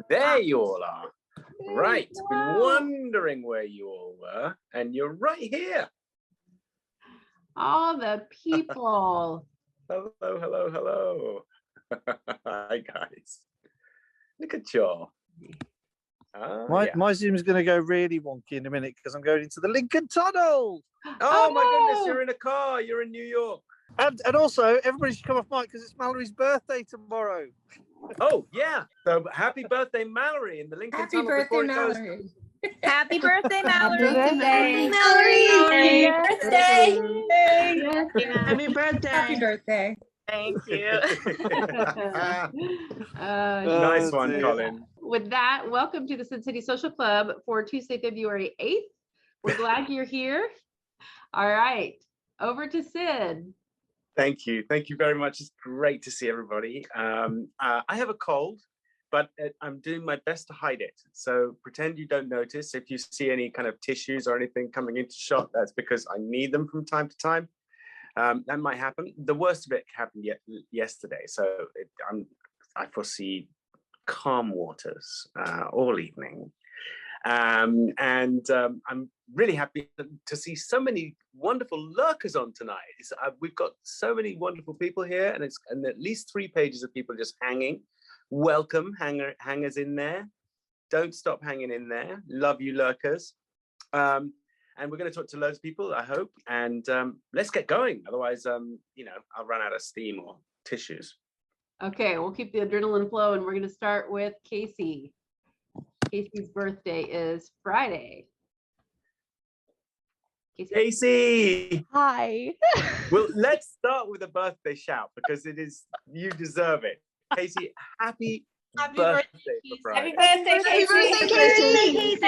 There you all are. Right. Been wondering where you all were, and you're right here. All the people. Hello, hello, hello. Hi, guys. Look at y'all. My Zoom's going to go really wonky in a minute because I'm going into the Lincoln Tunnel. Oh my goodness, you're in a car. You're in New York. And also, everybody should come off mic because it's Mallory's birthday tomorrow. Oh, yeah. So happy birthday, Mallory, in the Lincoln Happy Tunnel. birthday, Mallory. Happy birthday, Mallory. Happy birthday, Mallory. Happy birthday. Happy birthday. Thank you. Nice one, Colin. With that, welcome to the Sid City Social Club for Tuesday, February 8th. We're glad you're here. All right, over to Sid. Thank you. Thank you very much. It's great to see everybody. I have a cold, but I'm doing my best to hide it. So pretend you don't notice. If you see any kind of tissues or anything coming into shot, that's because I need them from time to time. That might happen. The worst of it happened yesterday. So I foresee calm waters all evening. I'm really happy to see so many wonderful lurkers on tonight. We've got so many wonderful people here, and at least 3 pages of people just hanging. Welcome, hangers in there. Don't stop hanging in there. Love you, lurkers. And we're going to talk to loads of people, I hope. And let's get going. Otherwise, I'll run out of steam or tissues. Okay, we'll keep the adrenaline flow, and we're going to start with Casey. Casey's birthday is Friday. Casey! Hi. Well, let's start with a birthday shout because you deserve it. Casey, happy birthday for Friday. Happy birthday, Casey.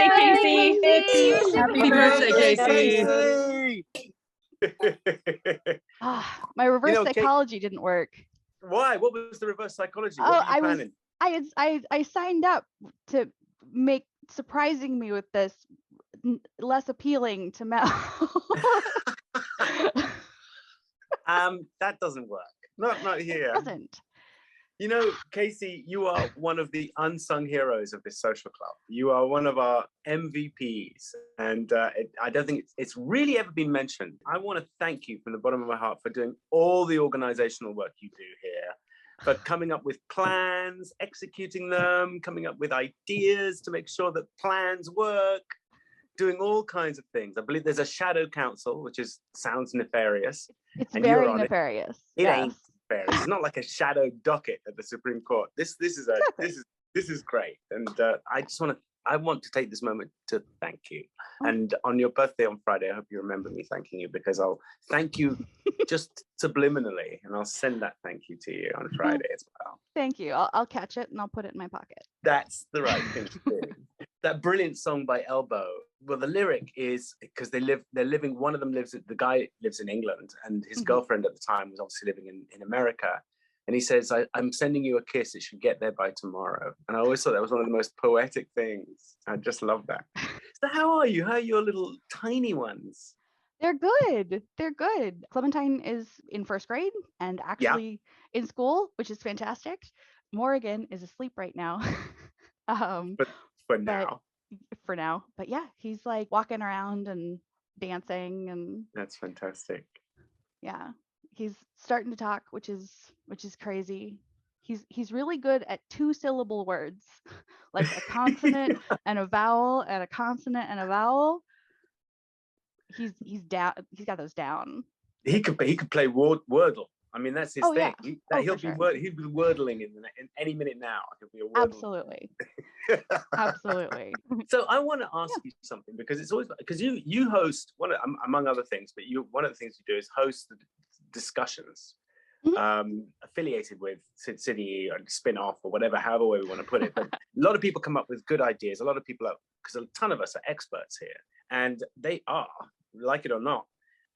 Happy birthday, Casey. My reverse psychology didn't work. Why? What was the reverse psychology? I signed up to make surprising me with this less appealing to Mel. That doesn't work. Not here. It doesn't. You know, Casey, you are one of the unsung heroes of this social club. You are one of our MVPs, and I don't think it's really ever been mentioned. I want to thank you from the bottom of my heart for doing all the organizational work you do here, for coming up with plans, executing them, coming up with ideas to make sure that plans work, doing all kinds of things. I believe there's a shadow council, which sounds nefarious. It's very nefarious. It ain't. It's not like a shadow docket at the Supreme Court. This is great, and I want to take this moment to thank you. And on your birthday on Friday, I hope you remember me thanking you, because I'll thank you just subliminally, and I'll send that thank you to you on Friday as well. Thank you. I'll catch it and I'll put it in my pocket. That's the right thing to do. That brilliant song by Elbow. Well, the lyric is because one of them the guy lives in England, and his girlfriend at the time was obviously living in America. And he says, I'm sending you a kiss. It should get there by tomorrow. And I always thought that was one of the most poetic things. I just love that. So how are you? How are your little tiny ones? They're good. They're good. Clementine is in 1st grade and actually in school, which is fantastic. Morrigan is asleep right now. For now. But yeah, he's like walking around and dancing, and that's fantastic. Yeah. He's starting to talk, which is crazy. He's really good at 2-syllable words, like a consonant and a vowel, and a consonant and a vowel. He's down. He's got those down. He could play Wordle. I mean, that's his thing. Yeah. He'll be wordling in any minute now. He'll be a wordler. Absolutely. Absolutely. So I want to ask you something, because it's always because you host among other things, but one of the things you do is host the discussions affiliated with Sid City or spin-off or whatever, however way we want to put it. But a lot of people come up with good ideas. A lot of people because a ton of us are experts here, and they are, like it or not.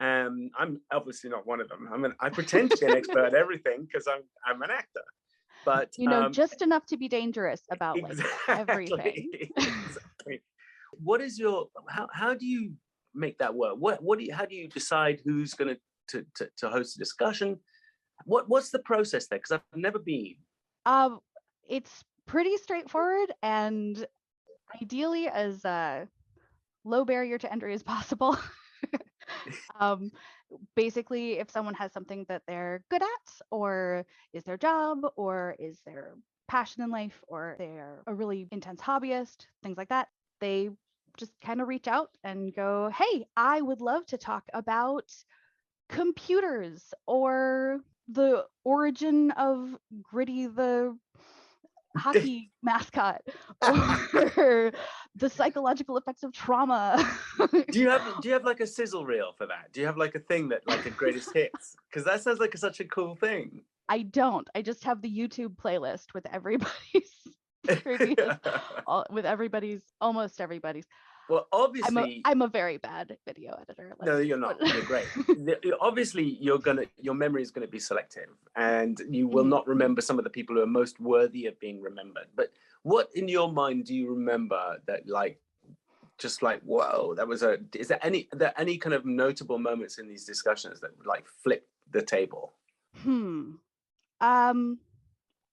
I'm obviously not one of them. I pretend to be an expert at everything because I'm an actor, but just enough to be dangerous about everything. Exactly. What is how do you make that work? How do you decide who's going to host a discussion? What's the process there? Because I've never been. It's pretty straightforward and ideally as low barrier to entry as possible. Basically, if someone has something that they're good at, or is their job, or is their passion in life, or they're a really intense hobbyist, things like that, they just kind of reach out and go, hey, I would love to talk about computers or the origin of Gritty the hockey mascot or the psychological effects of trauma. Do you have like a sizzle reel for that? Do you have like a thing that like a greatest hits? Because that sounds like such a cool thing. I don't. I just have the YouTube playlist with everybody's previous, almost everybody's. Well, obviously, I'm a very bad video editor. No, you're not. You're great. Obviously, your memory is going to be selective, and you will not remember some of the people who are most worthy of being remembered. But what in your mind do you remember that, like, just like, whoa, that was a? Is there any kind of notable moments in these discussions that would like flip the table?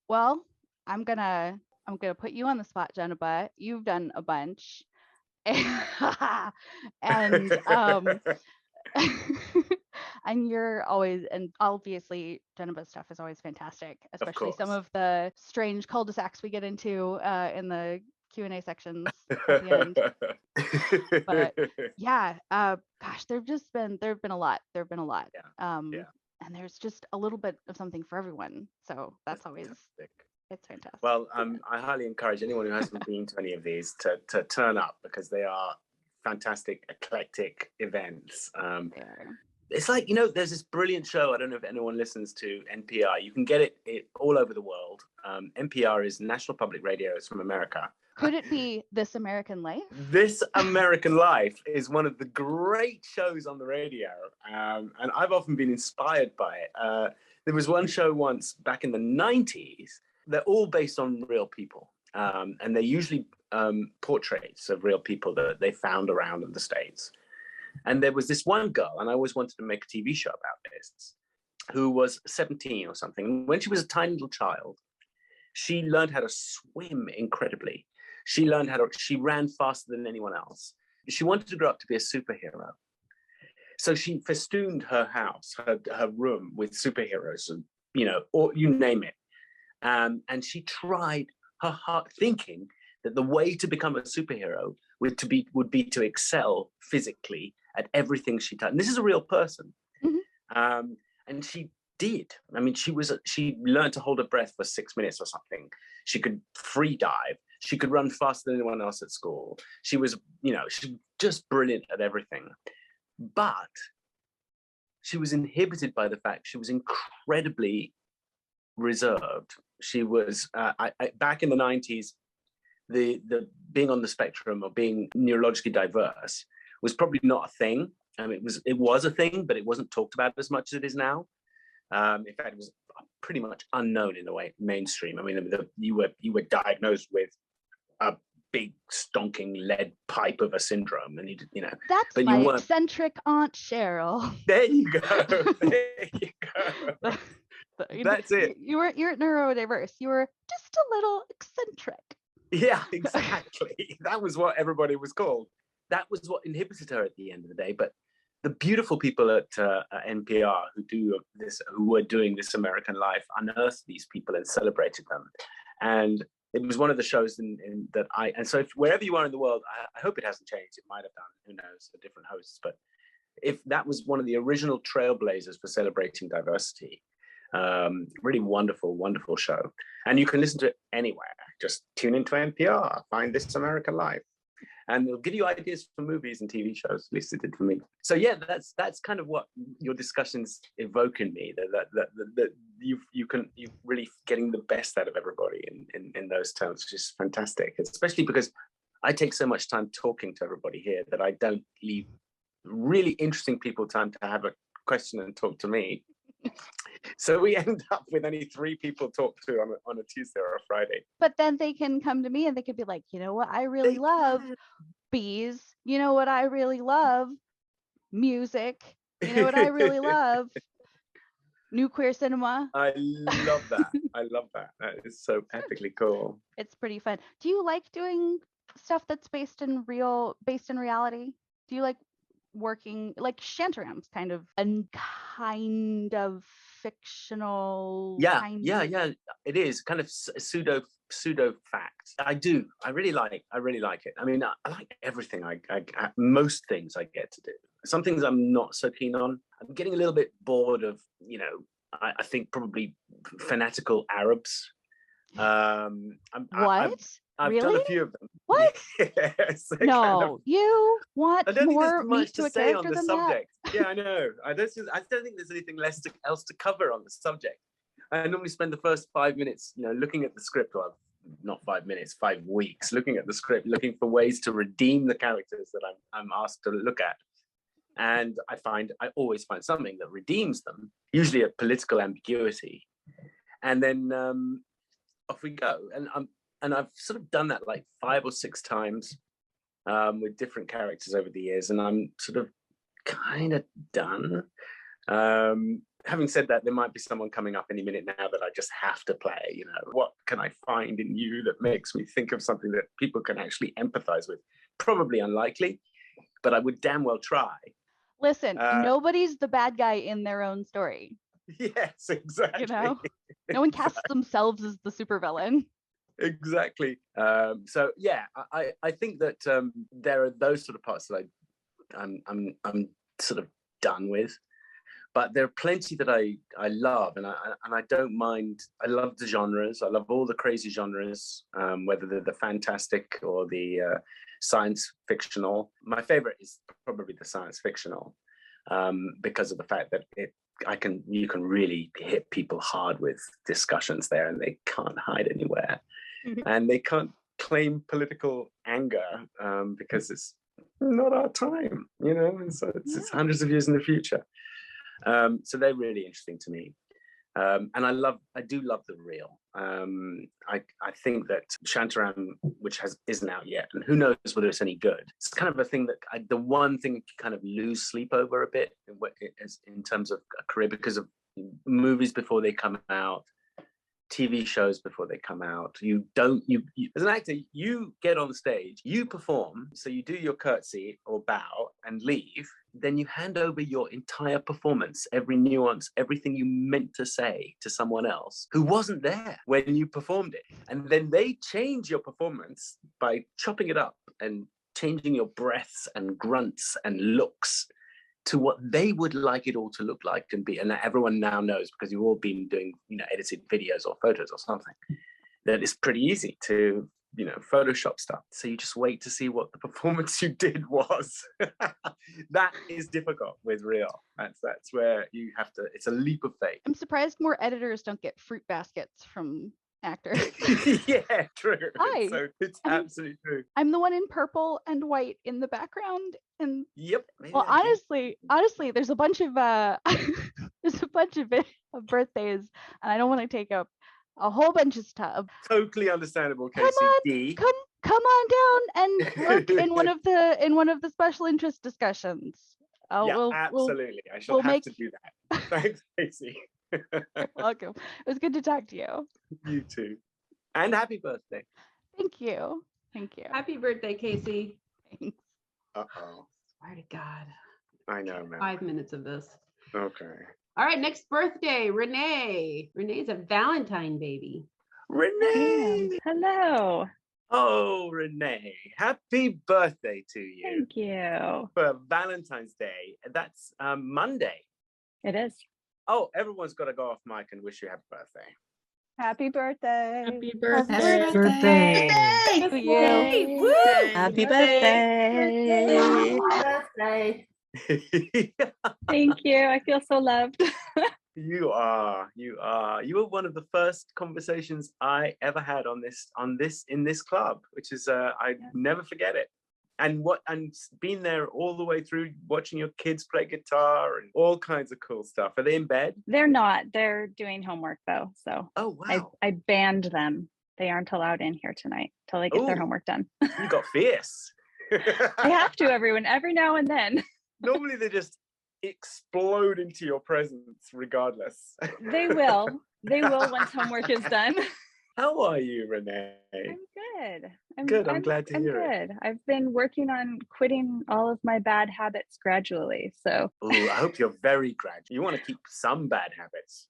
Well, I'm gonna put you on the spot, Jennifer. You've done a bunch. And and you're always, and obviously Jennifer's stuff is always fantastic, especially some of the strange cul-de-sacs we get into in the Q&A sections at the end. But yeah, gosh, there've been a lot. Yeah. And there's just a little bit of something for everyone, so that's always fantastic. It's fantastic. Well, I highly encourage anyone who hasn't been to any of these to turn up, because they are fantastic, eclectic events. It's like, there's this brilliant show. I don't know if anyone listens to NPR. You can get it all over the world. NPR is National Public Radio. It's from America. Could it be This American Life? This American Life is one of the great shows on the radio. And I've often been inspired by it. There was one show once back in the 90s. They're all based on real people. And they're usually portraits of real people that they found around in the States. And there was this one girl, and I always wanted to make a TV show about this, who was 17 or something. When she was a tiny little child, she learned how to swim incredibly. She ran faster than anyone else. She wanted to grow up to be a superhero. So she festooned her house, her room with superheroes, or you name it. And she tried her heart, thinking that the way to become a superhero would be to excel physically at everything she did. And this is a real person. Mm-hmm. And she did. I mean, she learned to hold her breath for 6 minutes or something. She could free dive. She could run faster than anyone else at school. She was just brilliant at everything. But she was inhibited by the fact she was incredibly reserved. She was back in the 90s. The being on the spectrum or being neurologically diverse was probably not a thing. I mean, it was a thing, but it wasn't talked about as much as it is now. In fact, it was pretty much unknown in the way mainstream. I mean, you were diagnosed with a big stonking lead pipe of a syndrome, and That's but my eccentric Aunt Cheryl. There you go. There you go. That's it. You're neurodiverse. You were just a little eccentric. Yeah, exactly. That was what everybody was called. That was what inhibited her at the end of the day. But the beautiful people at NPR who were doing This American Life, unearthed these people and celebrated them. And it was one of the shows and so wherever you are in the world, I hope it hasn't changed. It might have done, who knows, for different hosts. But if that was one of the original trailblazers for celebrating diversity, really wonderful, wonderful show. And you can listen to it anywhere. Just tune into NPR, find This American Life, and it'll give you ideas for movies and TV shows. At least it did for me. So yeah, that's kind of what your discussions evoke in me. That you're really getting the best out of everybody in those terms, which is fantastic. Especially because I take so much time talking to everybody here that I don't leave really interesting people time to have a question and talk to me. So we end up with only 3 people talk to on a Tuesday or a Friday. But then they can come to me and they could be like, you know what I really love? Bees. You know what I really love? Music. You know what I really love? New queer cinema. I love that. I love that. That is so epically cool. It's pretty fun. Do you like doing stuff that's based in reality? Do you like working like Shantaram's kind of fictional? Yeah. It is kind of pseudo fact. I really like it. I mean, I like everything. I most things I get to do. Some things I'm not so keen on. I'm getting a little bit bored of, I think probably fanatical Arabs. What? I've Really? done a few of them. What? Yes, No, you want I don't think more there's much meat to to a say on character the than subject. Yeah, I know. I don't think there's anything else to cover on the subject. I normally spend the first 5 minutes, looking at the script, or not 5 minutes, 5 weeks, looking at the script, looking for ways to redeem the characters that I'm asked to look at. And I always find something that redeems them, usually a political ambiguity. And then off we go. And I've sort of done that like 5 or 6 times with different characters over the years, and I'm sort of kind of done. Having said that, there might be someone coming up any minute now that I just have to play. What can I find in you that makes me think of something that people can actually empathize with? Probably unlikely, but I would damn well try. Listen, nobody's the bad guy in their own story. Yes, exactly. No one casts themselves as the supervillain. Exactly. So yeah, I think that there are those sort of parts that I'm sort of done with, but there are plenty that I love, and I don't mind. I love the genres. I love all the crazy genres, whether they're the fantastic or the science fictional. My favorite is probably the science fictional, because of the fact that you can really hit people hard with discussions there, and they can't hide anywhere. And they can't claim political anger because it's not our time, and so it's hundreds of years in the future. So they're really interesting to me. And I do love the real. I think that Shantaram, which isn't out yet, and who knows whether it's any good. It's kind of a thing that the one thing you kind of lose sleep over a bit in terms of a career, because of movies before they come out, TV shows before they come out. You as an actor, you get on stage, you perform, so you do your curtsy or bow and leave, then you hand over your entire performance, every nuance, everything you meant to say to someone else who wasn't there when you performed it. And then they change your performance by chopping it up and changing your breaths and grunts and looks to what they would like it all to look like and be. And everyone now knows, because you've all been doing, edited videos or photos or something, that it's pretty easy to, Photoshop stuff. So you just wait to see what the performance you did was. That is difficult with real. That's where you have to, it's a leap of faith. I'm surprised more editors don't get fruit baskets from actors. Yeah, true. Hi. So it's absolutely true. I'm the one in purple and white in the background, and yep. Well, honestly, there's a bunch of birthdays, and I don't want to take up a whole bunch of stuff. Totally understandable, Casey. Come on down and work in one of the special interest discussions. Absolutely. I shall have to do that. Thanks, Casey. You're welcome. It was good to talk to you. You too. And happy birthday. Thank you. Happy birthday, Casey. Thanks. Uh-oh. Swear to God. I know, man. 5 minutes of this. Okay. All right, next birthday, Renee. Renee's a Valentine baby. Renee. Hello. Oh, Renee. Happy birthday to you. Thank you. For Valentine's Day. That's Monday. It is. Oh, everyone's got to go off mic and wish you happy birthday. Happy birthday. Happy birthday. Happy birthday. To you. Woo! Happy birthday. Happy birthday. Thank you. I feel so loved. You are. You were one of the first conversations I ever had in this club, which is I never forget it. And being there all the way through, watching your kids play guitar and all kinds of cool stuff. Are they in bed? They're not. They're doing homework though. So oh wow. I banned them. They aren't allowed in here tonight till they get their homework done. You got fierce. I have to every now and then. Normally they're just explode into your presence regardless. They will. They will once homework is done. How are you, Renee? I'm good. I'm glad to hear it. I've been working on quitting all of my bad habits gradually. So Ooh, I hope you're very gradual. You want to keep some bad habits.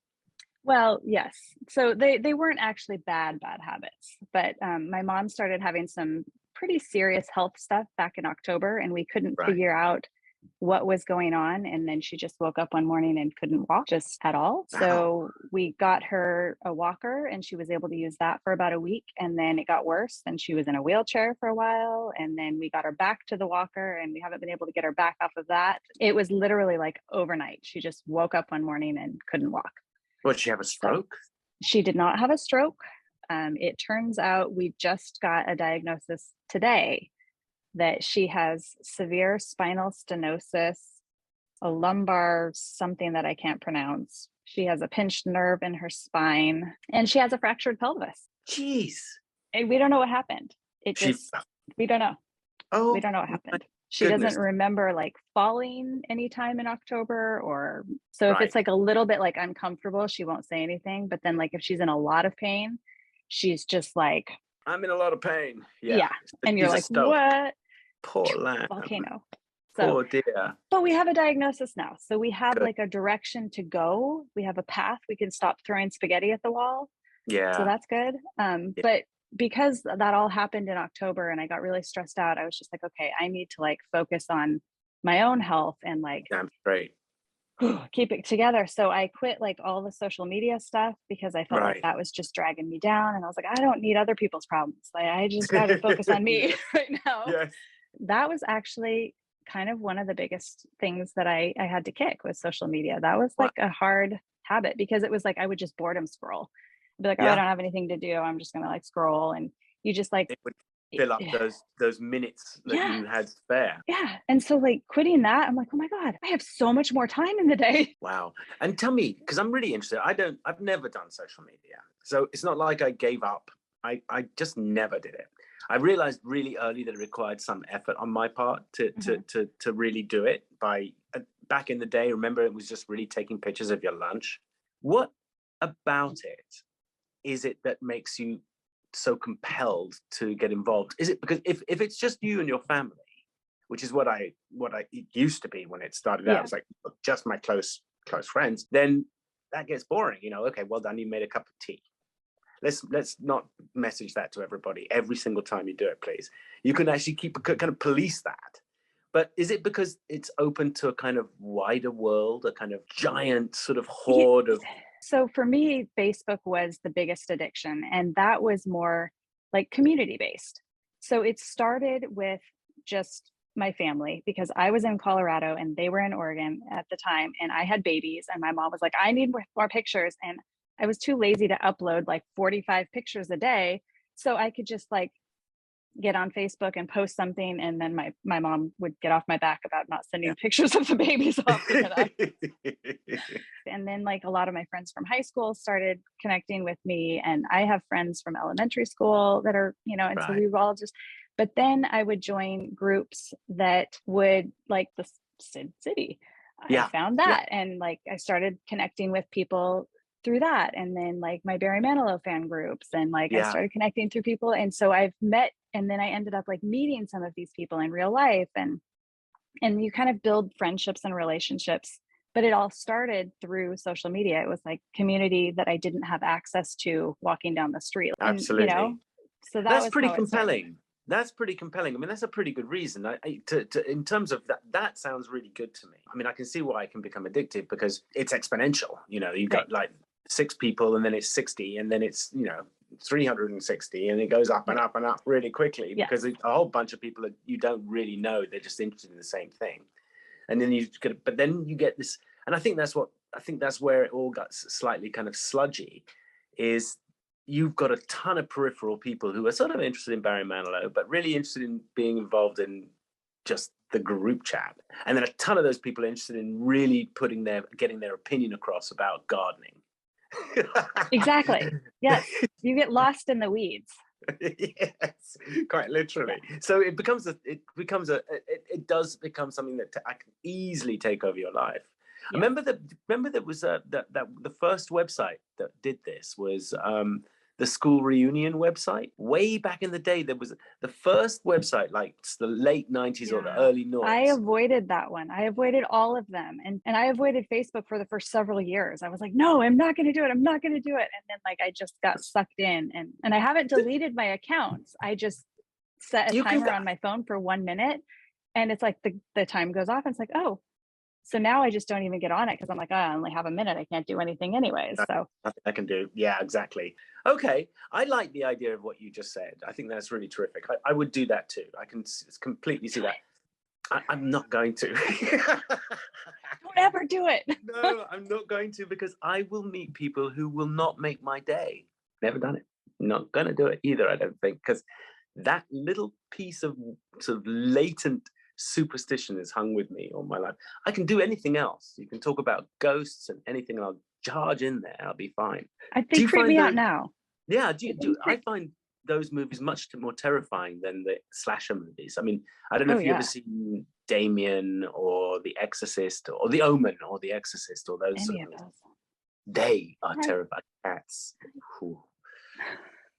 well, yes. So they weren't actually bad habits, but my mom started having some pretty serious health stuff back in October, and we couldn't Right. figure out what was going on. And then she just woke up one morning and couldn't walk just at all. So we got her a walker, and she was able to use that for about a week. And then it got worse, and she was in a wheelchair for a while. And then we got her back to the walker, and we haven't been able to get her back off of that. It was literally like overnight. She just woke up one morning and couldn't walk. Would she have a stroke? She did not have a stroke. It turns out we just got a diagnosis today that she has severe spinal stenosis, a lumbar something that I can't pronounce. She has a pinched nerve in her spine, and she has a fractured pelvis. Jeez. And we don't know what happened. We don't know. Oh, We don't know what happened. She doesn't remember like falling anytime in October, or so if it's like a little bit like uncomfortable, she won't say anything. But then like if she's in a lot of pain, she's just like, I'm in a lot of pain. Yeah. And you're like, what? Poor lamb. Volcano. So, poor dear. But we have a diagnosis now. So we have like a direction to go. We have a path. We can stop throwing spaghetti at the wall. Yeah. So that's good. But because that all happened in October and I got really stressed out, I was just like, okay, I need to like focus on my own health and like Damn straight. keep it together. So I quit like all the social media stuff because I felt like that was just dragging me down. And I was like, I don't need other people's problems. Like I just got to focus on me right now. Yes. That was actually kind of one of the biggest things that I had to kick with social media. That was like a hard habit because it was like I would just boredom scroll. I'd be like, oh, I don't have anything to do. I'm just gonna like scroll, and you just like it would fill up those minutes that you had spare. Yeah. And so like quitting that, I'm like, oh my God, I have so much more time in the day. Wow. And tell me, because I'm really interested. I've never done social media. So it's not like I gave up. I just never did it. I realized really early that it required some effort on my part to really do it. Back in the day, remember, it was just really taking pictures of your lunch. What about it is it that makes you so compelled to get involved? Is it because if it's just you and your family, which is what it used to be when it started out, it's like just my close friends, then that gets boring. Okay, well done, you made a cup of tea. Let's not message that to everybody every single time you do it, please. You can actually kind of police that. But is it because it's open to a kind of wider world, a kind of giant sort of horde of... So for me, Facebook was the biggest addiction, and that was more like community based. So it started with just my family because I was in Colorado and they were in Oregon at the time, and I had babies, and my mom was like, I need more pictures. And I was too lazy to upload like 45 pictures a day. So I could just like get on Facebook and post something, and then my mom would get off my back about not sending pictures of the babies off. And then like a lot of my friends from high school started connecting with me, and I have friends from elementary school that are, and so we were all just, but then I would join groups that would like the Sid City. I found that and like I started connecting with people through that, and then like my Barry Manilow fan groups, and like I started connecting through people, and so I've met, and then I ended up like meeting some of these people in real life, and you kind of build friendships and relationships. But it all started through social media. It was like community that I didn't have access to walking down the street. Absolutely. And, so that's pretty compelling. That's pretty compelling. I mean, that's a pretty good reason. In terms of that sounds really good to me. I mean, I can see why it can become addictive because it's exponential. You've got like 6 people, and then it's 60, and then it's 360, and it goes up and up and up really quickly because a whole bunch of people that you don't really know, they're just interested in the same thing. And then you get this, and I think that's where it all got slightly kind of sludgy, is you've got a ton of peripheral people who are sort of interested in Barry Manilow, but really interested in being involved in just the group chat. And then a ton of those people are interested in really getting their opinion across about gardening. Exactly. Yes. You get lost in the weeds. Yes, quite literally. So it does become something that I can easily take over your life. Yeah. Remember that was that the first website that did this was the school reunion website. Way back in the day, there was the first website, like the late 90s or the early 90s. I avoided that one. I avoided all of them. And I avoided Facebook for the first several years. I was like, no, I'm not going to do it. I'm not going to do it. And then like, I just got sucked in and I haven't deleted my accounts. I just set a timer on my phone for 1 minute. And it's like the time goes off. And it's like, oh, so now I just don't even get on it because I'm like, oh, I only have a minute. I can't do anything anyways. So nothing I can do. Yeah, exactly. Okay. I like the idea of what you just said. I think that's really terrific. I would do that too. I can completely see that. I'm not going to. Don't ever do it. No, I'm not going to, because I will meet people who will not make my day. Never done it. Not going to do it either, I don't think, because that little piece of sort of latent superstition has hung with me all my life. I can do anything else. You can talk about ghosts and anything, and I'll charge in there. I'll be fine. I think creep me out now. Yeah, I find those movies much more terrifying than the slasher movies. I mean, I don't know if you've ever seen Damien or The Exorcist or The Omen or The Exorcist or those. Sort of movies. They are terrifying. Cats.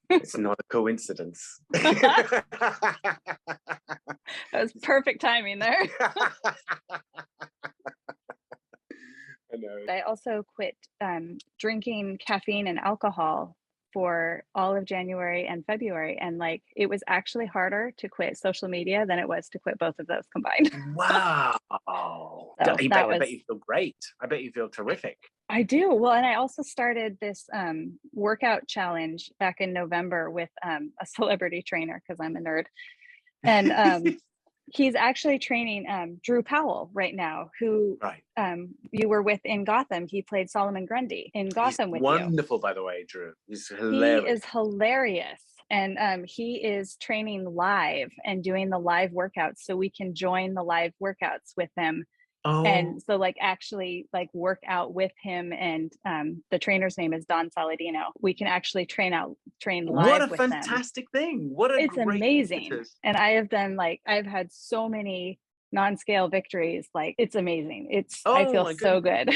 It's not a coincidence. That was perfect timing there. I know. I also quit drinking caffeine and alcohol for all of January and February. And like, it was actually harder to quit social media than it was to quit both of those combined. Wow. So I bet you feel great. I bet you feel terrific. I do. Well, and I also started this workout challenge back in November with a celebrity trainer, because I'm a nerd. And he's actually training Drew Powell right now, who you were with in Gotham. He played Solomon Grundy in Gotham with you. Wonderful, by the way, Drew. He's hilarious. He is hilarious. And he is training live and doing the live workouts, so we can join the live workouts with him. Oh. And so like actually like work out with him, and the trainer's name is Don Saladino. We can actually train live with them. What a fantastic thing. It's amazing. Visitors. And I have done I've had so many non-scale victories. Like, it's amazing. I feel so good.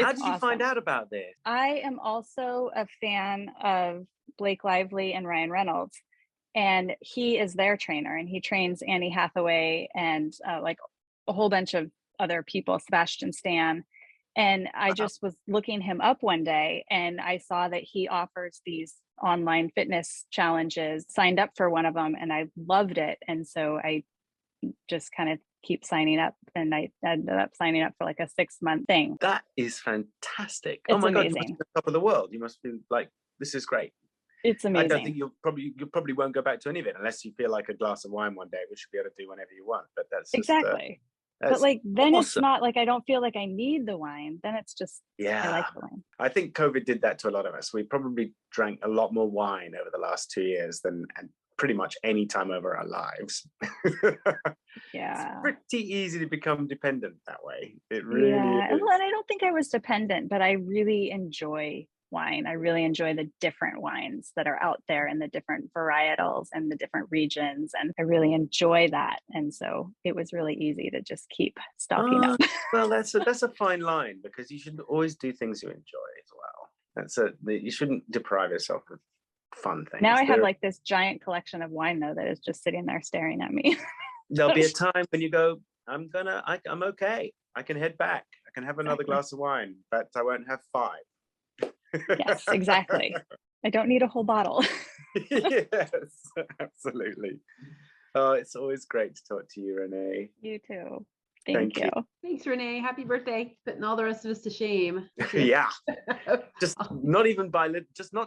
How did you find out about this? I am also a fan of Blake Lively and Ryan Reynolds, and he is their trainer, and he trains Annie Hathaway and like a whole bunch of other people, Sebastian Stan. And I just was looking him up one day, and I saw that he offers these online fitness challenges, signed up for one of them, and I loved it. And so I just kind of keep signing up, and I ended up signing up for like a 6-month thing. That is fantastic. It's my amazing. God, you must be the top of the world. You must be like, this is great. It's amazing. I don't think you probably won't go back to any of it unless you feel like a glass of wine one day, which you'll be able to do whenever you want. But that's just, exactly. But like, then awesome. It's not like I don't feel like I need the wine. Then it's just, I like the wine. I think COVID did that to a lot of us. We probably drank a lot more wine over the last 2 years than pretty much any time over our lives. Yeah. It's pretty easy to become dependent that way. It really is. Well, and I don't think I was dependent, but I really enjoy wine. I really enjoy the different wines that are out there and the different varietals and the different regions. And I really enjoy that. And so it was really easy to just keep stocking up. Well, that's a fine line, because you should always do things you enjoy as well. You shouldn't deprive yourself of fun things. Now I have like this giant collection of wine though, that is just sitting there staring at me. There'll be a time when you go, I'm okay. I can head back. I can have another glass of wine, but I won't have 5. Yes, exactly. I don't need a whole bottle. Yes, absolutely. Oh, it's always great to talk to you, Renee. You too. Thank you. Thanks, Renee. Happy birthday. Putting all the rest of us to shame. Yeah. Just not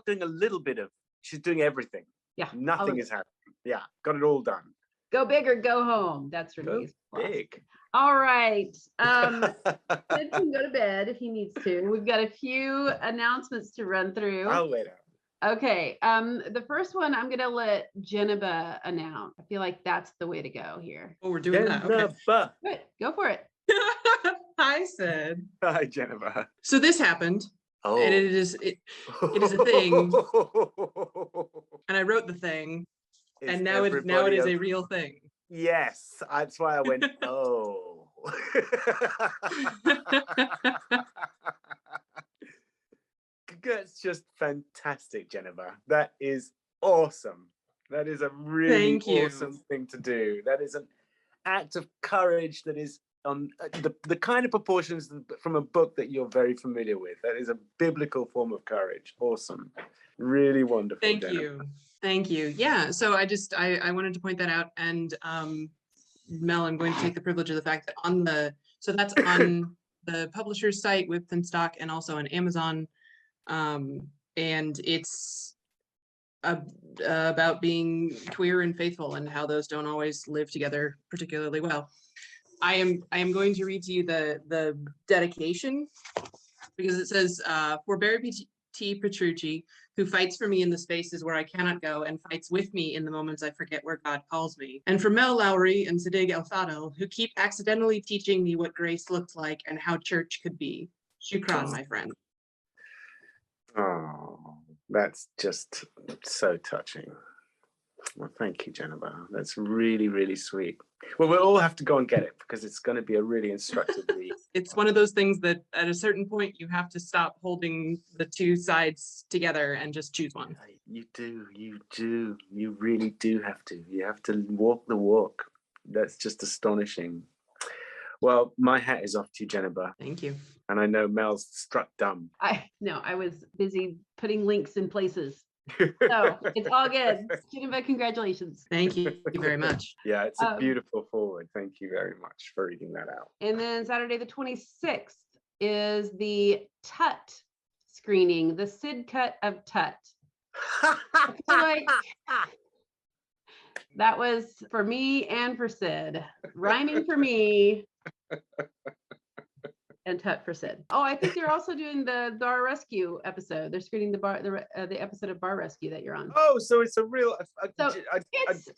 doing a little bit of, she's doing everything. Yeah. Nothing is happening. Yeah. Got it all done. Go big or go home. That's Renee's. Go big. All right. Sid can go to bed if he needs to. We've got a few announcements to run through. I'll wait out. Okay. The first one I'm gonna let Jennifer announce. I feel like that's the way to go here. Oh, we're doing that. Okay. Good. Go for it. Hi, Sid. Hi, Jennifer. So this happened. Oh. And it is a thing. And I wrote the thing. And now it is a real thing. Yes, that's why I went, oh. That's just fantastic, Jennifer. That is awesome. That is a really awesome thing to do. That is an act of courage that is on the kind of proportions from a book that you're very familiar with. That is a biblical form of courage. Awesome. Really wonderful. Thank Jennifer. you. Thank you. Yeah, so I wanted to point that out. And Mel, I'm going to take the privilege of the fact that that's on the publisher's site with Stock and also on Amazon. And it's about being queer and faithful and how those don't always live together particularly well. I am going to read to you the dedication, because it says, for Barry T. Petrucci, who fights for me in the spaces where I cannot go and fights with me in the moments I forget where God calls me. And for Mel Lowry and Siddig El-Fadel, who keep accidentally teaching me what grace looked like and how church could be. Shukran, my friend. Oh, that's just so touching. Well, thank you, Jennifer. That's really, really sweet. Well, we'll all have to go and get it because it's going to be a really instructive read. It's one of those things that at a certain point you have to stop holding the two sides together and just choose one. You really do have to. You have to walk the walk. That's just astonishing. Well, my hat is off to you, Jennifer. Thank you. And I know Mel's struck dumb. I was busy putting links in places. So it's all good. Jennifer, congratulations. Thank you very much. Yeah, it's a beautiful forward. Thank you very much for reading that out. And then Saturday the 26th is the Tut screening, the Sid cut of Tut. I feel like that was for me and for Sid. Rhyming for me and Tut for Sid. Oh, I think they're also doing the Bar Rescue episode. They're screening the episode of Bar Rescue that you're on. Oh, so it's a real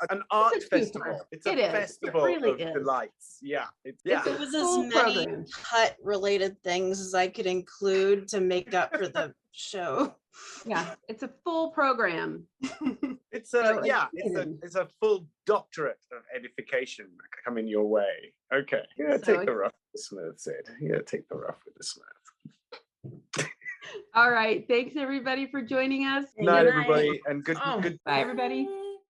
an art festival. It's a festival of delights. Yeah, it was as many Tut related things as I could include to make up for the show. Yeah, it's a full program. It's a full doctorate of edification coming your way. Okay, you gotta take the rough with the smooth, Sid. You gotta take the rough with the smooth. All right, thanks everybody for joining us. Night, everybody, and good. Bye, everybody.